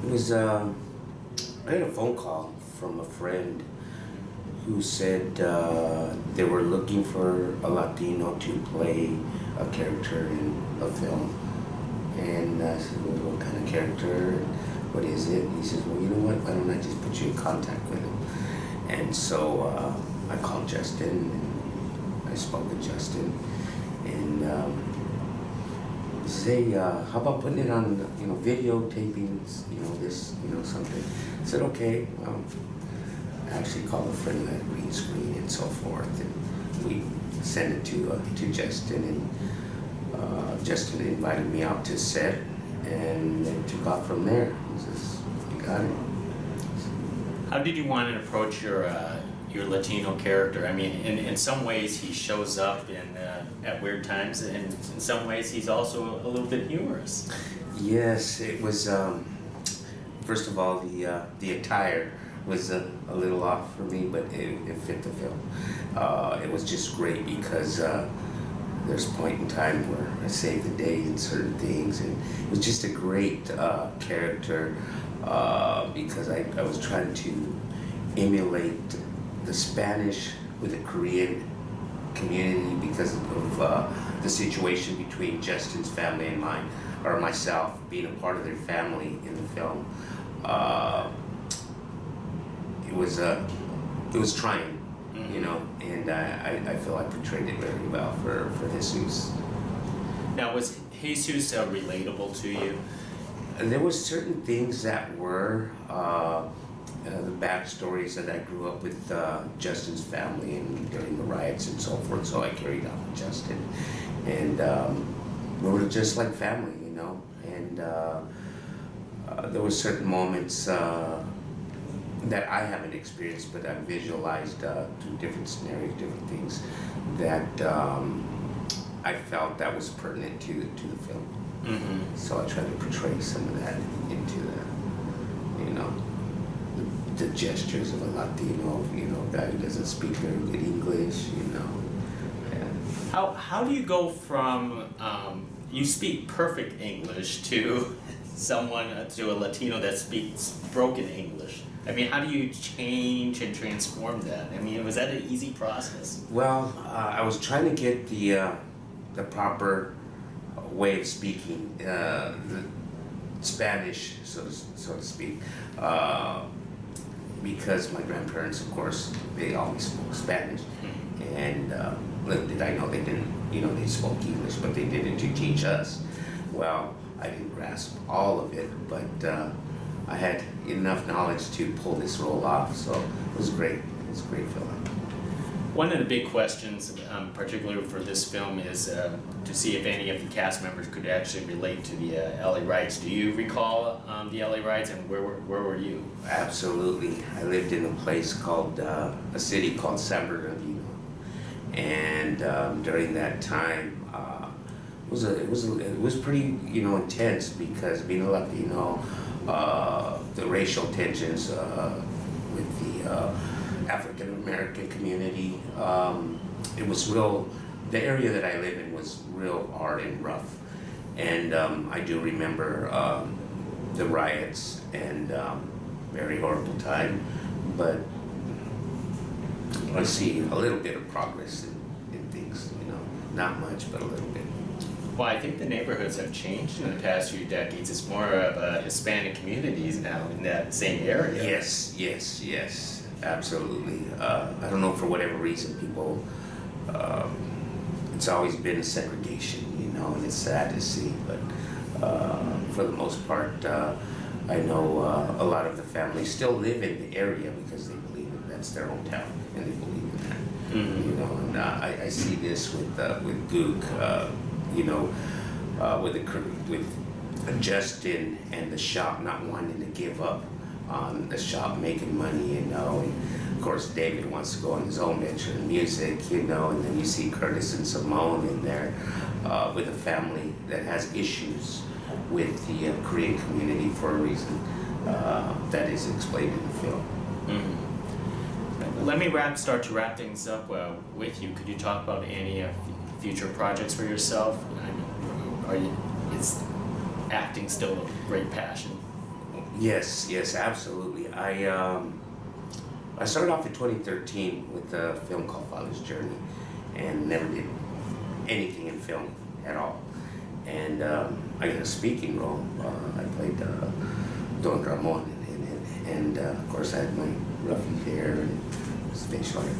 It was, I had a phone call from a friend who said they were looking for a Latino to play a character in a film. And I said, well, what kind of character? What is it? And he says, well, you know what? Why don't I just put you in contact with him? And so I called Justin, and I spoke with Justin, and he said, hey, how about putting it on, videotaping, this, something. I said, okay. I actually called a friend who had a green screen and so forth, and we sent it to Justin, and Justin invited me out to set, and it took off from there. He says, you got it. How did you want to approach your Latino character? I mean, in some ways he shows up at weird times, and in some ways he's also a little bit humorous. Yes, it was. First of all, the attire was a little off for me, but it fit the film. It was just great because there's a point in time where I saved the day in certain things, and it was just a great character because I was trying to emulate the Spanish with the Korean community because of the situation between Justin's family and mine, or myself, being a part of their family in the film. It was trying, and I feel I portrayed it very well for Jesus. Now, was Jesus relatable to you? There were certain things that were the backstories that I grew up with Justin's family and during the riots and so forth, so I carried on with Justin. And we were just like family, and there were certain moments that I haven't experienced, but I've visualized through different scenarios, different things that I felt that was pertinent to the film. Mm-hmm. So I tried to portray some of that into the gestures of a Latino, guy who doesn't speak very good English, Yeah. How do you go from you speak perfect English to to a Latino that speaks broken English? I mean, how do you change and transform that? I mean, was that an easy process? Well, I was trying to get the proper way of speaking, the Spanish, so to speak, because my grandparents, of course, they always spoke Spanish, and little did I know they didn't, they spoke English, but they did it to teach us. Well, I didn't grasp all of it, but I had enough knowledge to pull this role off, so it was great. It was a great film. One of the big questions, particularly for this film, is to see if any of the cast members could actually relate to the LA riots. Do you recall the LA riots, and where were you? Absolutely. I lived in a place called, a city called San Bernardino, and during that time, it was pretty intense because being a Latino, the racial tensions with the African American community. It was real. The area that I live in was real hard and rough, and I do remember the riots and very horrible time. But I see a little bit of progress in things. Not much, but a little bit. Well, I think the neighborhoods have changed in the past few decades. It's more of Hispanic communities now in that same area. Yes, absolutely. I don't know, for whatever reason, people, it's always been a segregation, and it's sad to see, but for the most part, I know a lot of the families still live in the area because they believe that's their own town, and they believe in that. Mm-hmm. And I see this with Gook, with Justin and the shop not wanting to give up on the shop making money, and of course David wants to go on his own venture in music, and then you see Curtis and Simone in there with a family that has issues with the Korean community for a reason that is explained in the film. Mm-hmm. Let me start to wrap things up with you. Could you talk about any future projects for yourself? Is acting still a great passion? Yes, absolutely. I started off in 2013 with a film called Father's Journey, and never did anything in film at all. And I got a speaking role. I played Don Ramon, and of course I had my ruffy hair and facial hair.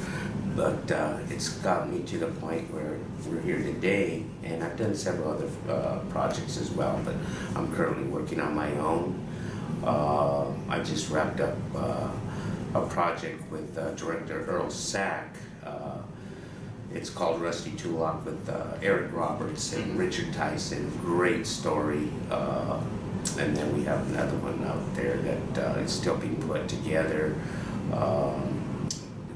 But it's gotten me to the point where we're here today, and I've done several other projects as well, but I'm currently working on my own. I just wrapped up a project with director Earl Sack. It's called Rusty Tulloch with Eric Roberts and Richard Tyson. Great story. And then we have another one out there that is still being put together.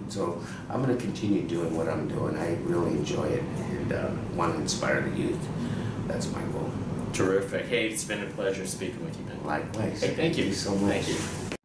So I'm going to continue doing what I'm doing. I really enjoy it and want to inspire the youth. That's my goal. Terrific. Hey, it's been a pleasure speaking with you, Ben. Likewise. Hey, thank you so much. Thank you.